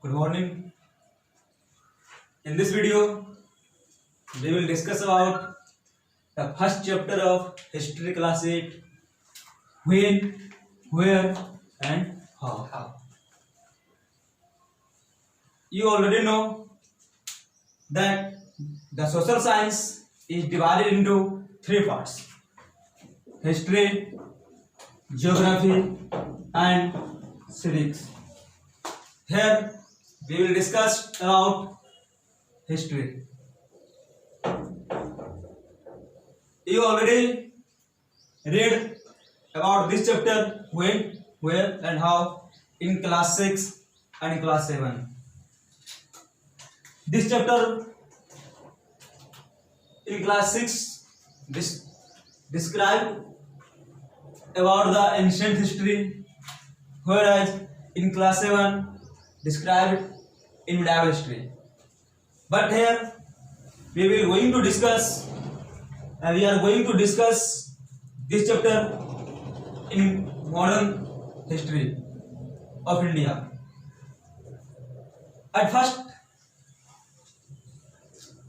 Good morning. In this video, we will discuss about the first chapter of History Class 8, when, where and how. You already know that the social science is divided into three parts: history, geography and civics. Here we will discuss about history. You already read about this chapter when, where and how in class 6 and class 7. This chapter in class 6 describe about the ancient history, whereas in class 7 described in medieval history. But here we are going to discuss this chapter in modern history of India. At first,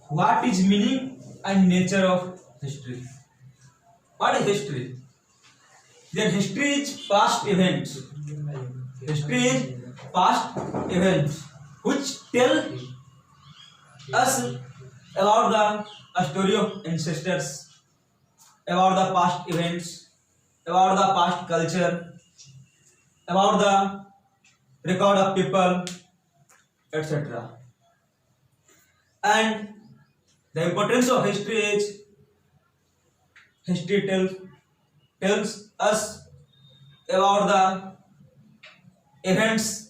what is meaning and nature of history? What is history? Then history is past events. History is past events which tell us about the story of ancestors, about the past events, about the past culture, about the record of people, etc. And the importance of history is history tells us about the events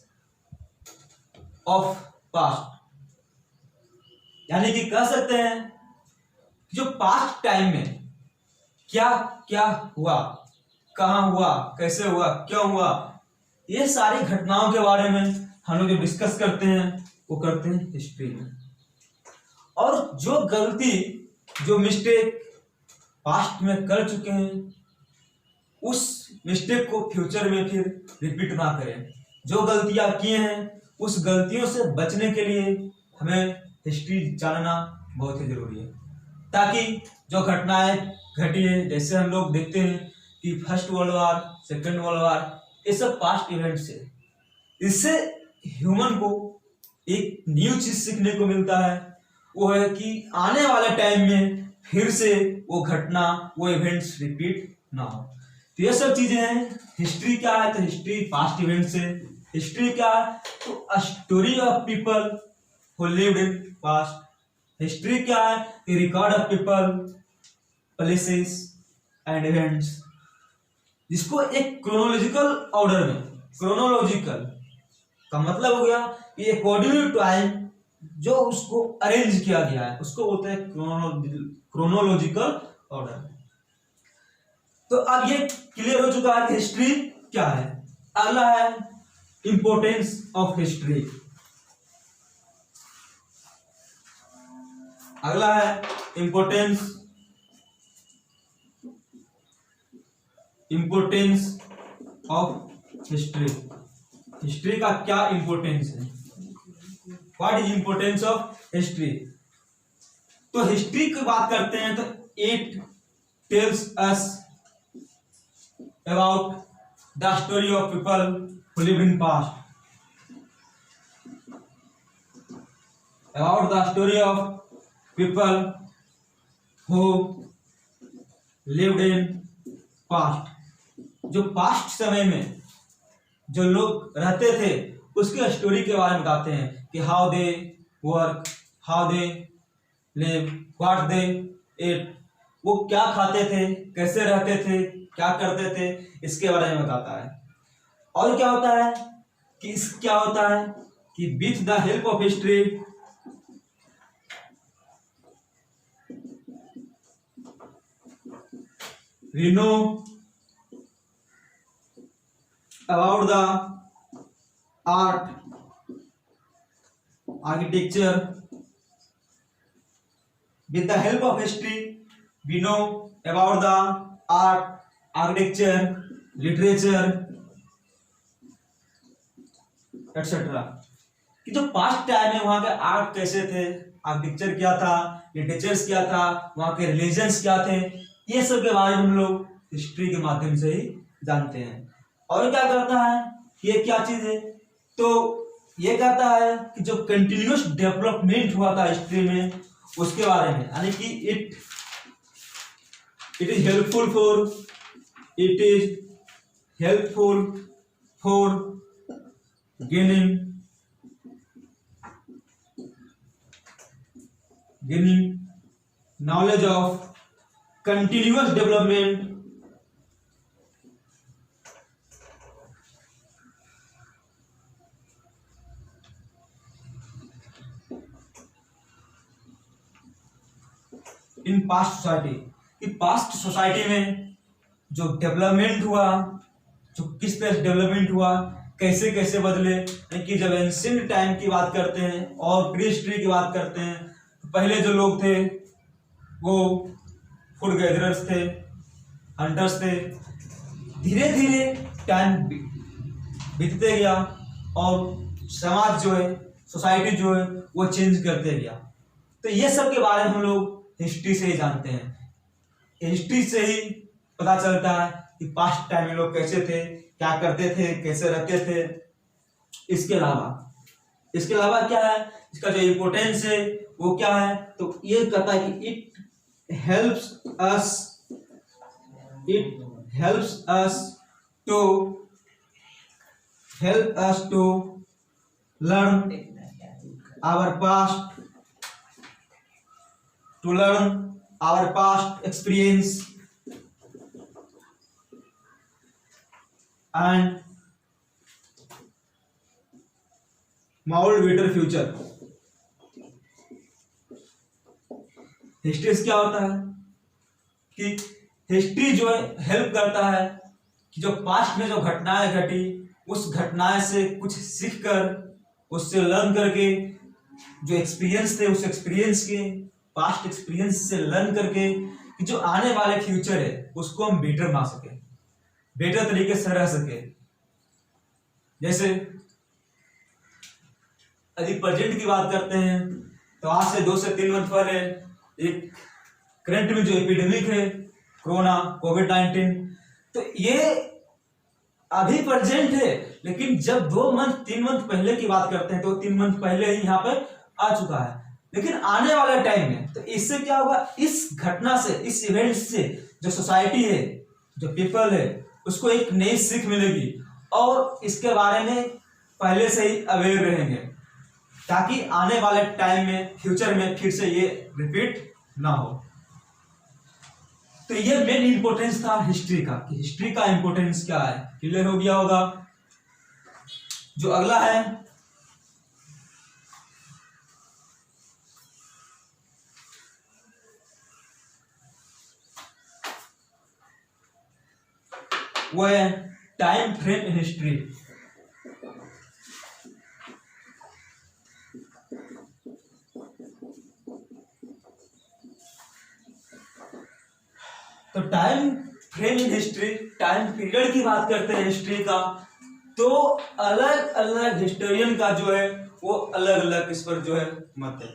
of past. यानी कि कह सकते हैं जो past time में क्या क्या हुआ, कहाँ हुआ, कैसे हुआ, क्यों हुआ, ये सारी घटनाओं के बारे में हम लोग जो डिस्कस करते हैं वो करते हैं हिस्ट्री में. और जो गलती, जो मिस्टेक पास्ट में कर चुके हैं उस मिस्टेक को फ्यूचर में फिर रिपीट ना करें. जो गलतियां किए हैं उस गलतियों से बचने के लिए हमें हिस्ट्री जानना बहुत ही जरूरी है, ताकि जो घटनाएं घटी है, जैसे हम लोग देखते हैं कि first world war, second world war, ये सब पास्ट इवेंट्स है. इससे ह्यूमन को एक न्यू चीज सीखने को मिलता है, वो है कि आने वाले टाइम में फिर से वो घटना, वो इवेंट्स रिपीट ना हो. तो ये सब चीजें हैं. हिस्ट्री क्या है? तो हिस्ट्री पास्ट इवेंट्स है. हिस्ट्री क्या है? तो story of people who lived in past. History क्या है? The record of people, places and events, जिसको एक क्रोनोलॉजिकल ऑर्डर में, क्रोनोलॉजिकल का मतलब हो गया कि अकॉर्डिंग टू टाइम जो उसको अरेंज किया गया है उसको बोलते हैं क्रोनोलॉजिकल ऑर्डर. तो अब ये क्लियर हो चुका है कि हिस्ट्री क्या है. अगला है इंपोर्टेंस ऑफ हिस्ट्री. अगला है इंपोर्टेंस ऑफ हिस्ट्री. हिस्ट्री का क्या इंपोर्टेंस है? What is importance of history? तो हिस्ट्री की बात करते हैं तो it tells us about the story of people who live in past, about the story of people who lived in past. जो पास्ट समय में जो लोग रहते थे उसके स्टोरी के बारे में बताते हैं कि how they work, how they live, what they ate, वो क्या खाते थे, कैसे रहते थे, क्या करते थे, इसके बारे में बताता है. और क्या होता है कि with the help of history we know about the art, architecture. With the help of history we know about the art, architecture, literature, etc. कि जो पास्ट टाइम है वहां के आर्ट कैसे थे, आर्किटेक्चर क्या था, लिटरेचर्स क्या था, वहां के रिलीजन्स क्या थे, ये सब के बारे में हम लोग हिस्ट्री के माध्यम से ही जानते हैं। और क्या करता है, ये क्या चीज है, तो ये कहता है कि जो कंटिन्यूअस डेवलपमेंट हुआ था हिस्ट्री में उसके बारे में, यानी कि it is helpful for gaining knowledge of continuous development in past society, कि पास्ट सोसाइटी में जो डेवलपमेंट हुआ, जो किस तरह से डेवलपमेंट हुआ, कैसे कैसे बदले, यानी कि जब एंशिएंट टाइम की बात करते हैं और प्री हिस्ट्री की बात करते हैं तो पहले जो लोग थे वो फूड गैदरर्स थे, हंटर्स थे। धीरे धीरे टाइम बीतते गया और समाज जो है, सोसाइटी जो है वो चेंज करते गया। तो ये सब के बारे में हम लोग हिस्ट्री से ही जानते हैं। हिस्ट्री से ही पता चलता है कि पास्ट टाइम में लोग कैसे थे, क्या करते थे, कैसे रहते थे। इसके अलावा क्या है, इसका जो इम्पोर्टेंस है वो क्या है, तो ये कहता है कि it helps us to learn our past experience and mold better future। History क्या होता है कि हिस्ट्री जो है हेल्प करता है कि जो पास्ट में जो घटनाएं घटी उस घटनाएं से कुछ सीखकर, उससे लर्न करके, जो एक्सपीरियंस थे उस एक्सपीरियंस के, पास्ट एक्सपीरियंस से लर्न करके कि जो आने वाले फ्यूचर है उसको हम बेटर बना सके, बेटर तरीके से रह सके। जैसे यदि प्रेजेंट की बात करते हैं तो आज से 2 से 3 मंथ पहले एक करंट में जो एपिडेमिक है कोरोना कोविड-19, तो ये अभी प्रेजेंट है, लेकिन जब 2 मंथ 3 मंथ पहले की बात करते हैं तो 3 मंथ पहले ही यहाँ पर आ चुका है। लेकिन आने वाले टाइम में तो इससे क्या होगा, इस घटना से, इस इवेंट से जो सोसाइटी है, जो पीपल है, उसको एक नई सीख मिलेगी और इसके बारे में पहले से ही अवेयर रहेंगे ताकि आने वाले टाइम में, फ्यूचर में फिर से ये रिपीट ना हो। तो ये मेन इंपॉर्टेंस था हिस्ट्री का, कि हिस्ट्री का इंपॉर्टेंस क्या है, क्लियर हो गया होगा। जो अगला है वो है टाइम फ्रेम इन हिस्ट्री। तो time frame in history, time period की बात करते हैं हिस्ट्री का, तो अलग अलग हिस्टोरियन का जो है वो अलग अलग इस पर जो है मत है।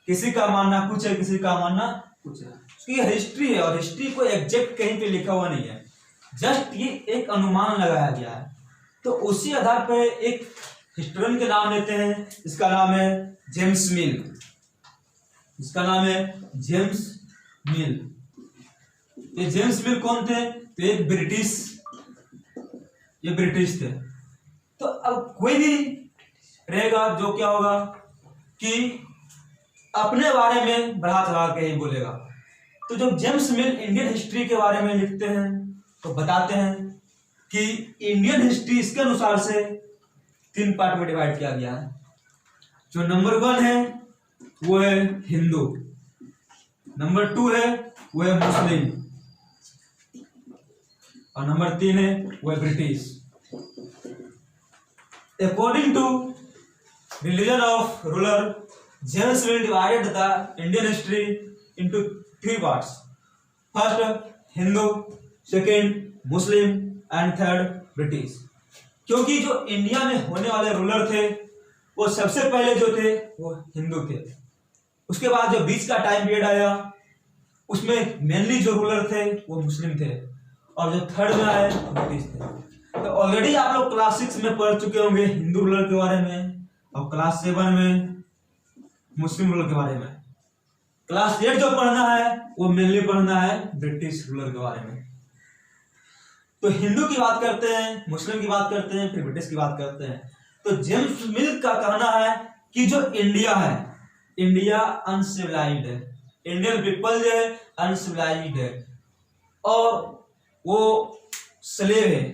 किसी का मानना कुछ है, किसी का मानना कुछ है। उसकी हिस्ट्री है और हिस्ट्री को एग्जैक्ट कहीं पे लिखा हुआ नहीं है, जस्ट ये एक अनुमान लगाया गया है। तो उसी आधार पर एक हिस्टोरियन के नाम लेते हैं, इसका नाम है जेम्स मिल। इसका नाम है जेम्स मिल। ये जेम्स मिल कौन थे, तो एक ब्रिटिश थे। तो अब कोई भी रहेगा जो क्या होगा कि अपने बारे में बढ़ा चढ़ा के ही बोलेगा। तो जब जेम्स मिल इंडियन हिस्ट्री के बारे में लिखते हैं तो बताते हैं कि इंडियन हिस्ट्री इसके अनुसार से 3 पार्ट में डिवाइड किया गया है। जो नंबर 1 है वो है हिंदू, नंबर 2 है वो है मुस्लिम और नंबर 3 है वो है British. According to religion of ruler, James Mill divided the Indian history into 3 parts. First Hindu, second Muslim and third British. क्योंकि जो इंडिया में होने वाले रूलर थे वो सबसे पहले जो थे वो हिंदू थे। उसके बाद जो बीच का टाइम पीरियड आया उसमें मेनली जो रूलर थे वो मुस्लिम थे, और जो थर्ड में आए ब्रिटिश थे। तो ऑलरेडी आप लोग क्लास 6 में पढ़ चुके होंगे हिंदू रूलर के बारे में, और क्लास 7 में मुस्लिम रूलर के बारे में। क्लास 8 जो पढ़ना है वो मेनली पढ़ना है ब्रिटिश रूलर के बारे में। तो हिंदू की बात करते हैं, मुस्लिम की बात करते हैं, फिर ब्रिटिश की बात करते हैं। तो जेम्स मिल्क का कहना है कि जो इंडिया है, इंडिया अनसिविलाइज्ड है, इंडियन पीपल जो है अनसिविलाइज्ड है, और वो स्लेव है।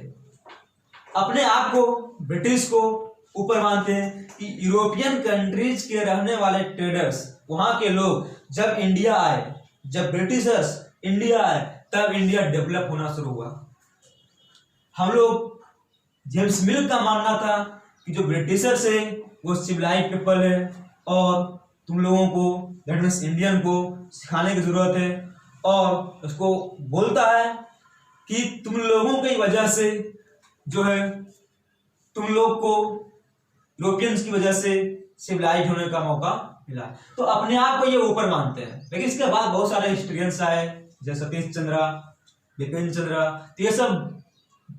अपने आप को ब्रिटिश को ऊपर मानते हैं कि यूरोपियन कंट्रीज के रहने वाले ट्रेडर्स, वहां के लोग जब इंडिया आए, जब ब्रिटिशर्स इंडिया आए, तब इंडिया डेवलप होना शुरू हुआ। हम लोग जेम्स मिल्क का मानना था कि जो ब्रिटिशर्स है वो सिविलाइज्ड पीपल है, और तुम लोगों को दैट मीन्स इंडियन को सिखाने की जरूरत है। और उसको बोलता है कि तुम लोगों की वजह से जो है तुम लोग को यूरोपियंस की वजह से सिविलाइज्ड होने का मौका मिला। तो अपने आप को ये ऊपर मानते हैं। लेकिन इसके बाद बहुत सारे हिस्टोरियंस आए, जैसे सतीश चंद्रा, बिपिन चंद्रा। तो ये सब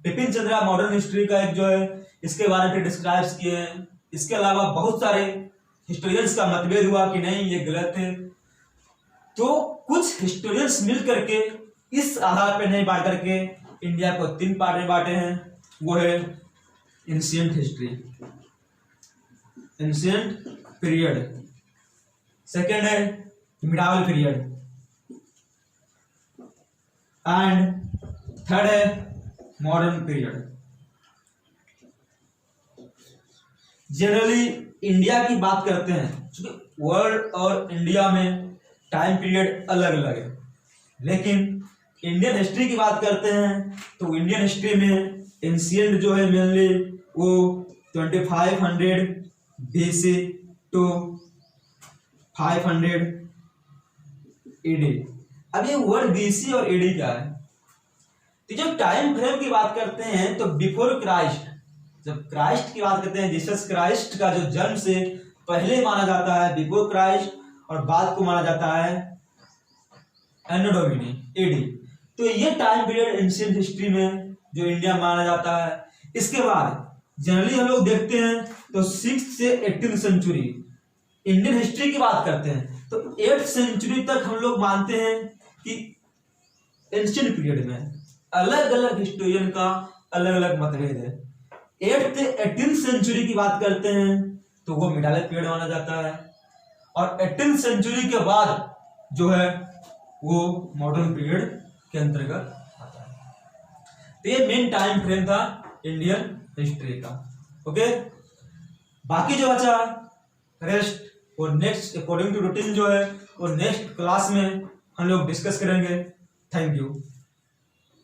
बिपिन चंद्रा मॉडर्न हिस्ट्री का एक जो है इसके बारे में डिस्क्राइब किए हैं। इसके अलावा बहुत सारे हिस्टोरियंस का मतभेद हुआ कि नहीं ये गलत है। तो कुछ हिस्टोरियंस मिल करके इस आधार पर नहीं बांट करके इंडिया को 3 पार्ट में बांटे हैं। वो है ancient history, ancient period, second है मिडावल पीरियड, एंड थर्ड है मॉडर्न पीरियड। जनरली इंडिया की बात करते हैं, क्योंकि वर्ल्ड और इंडिया में टाइम पीरियड अलग अलग है, लेकिन इंडियन हिस्ट्री की बात करते हैं तो इंडियन हिस्ट्री में एंशिएंट जो है मेनली वो 2500 BC टू 500 AD। अब ये वर्ड BC और AD क्या है? तो जब टाइम फ्रेम की बात करते हैं तो बिफोर क्राइस्ट, जब क्राइस्ट की बात करते हैं, जीसस क्राइस्ट का जो जन्म से पहले माना जाता है बिफोर क्राइस्ट, और बाद को माना जाता है एनो डोमिनी AD। तो ये टाइम पीरियड एंशिएंट हिस्ट्री में जो इंडिया माना जाता है। इसके बाद जनरली हम लोग देखते हैं तो 6th से 18th सेंचुरी इंडियन हिस्ट्री की बात करते हैं, तो 8th सेंचुरी तक हम लोग मानते हैं कि एंशिएंट पीरियड में अलग अलग हिस्टोरियन का अलग अलग मतभेद है। 8th से 18th सेंचुरी की बात करते हैं तो वो मिडावल पीरियड माना जाता है, और 18th सेंचुरी के बाद जो है वो मॉडर्न पीरियड के अंतर्गत आता है। तो ये मेन टाइम फ्रेम था इंडियन हिस्ट्री का। ओके, बाकी जो बचा रेस्ट और नेक्स्ट अकॉर्डिंग टू रूटीन जो है वो नेक्स्ट क्लास में हम लोग डिस्कस करेंगे। Thank you.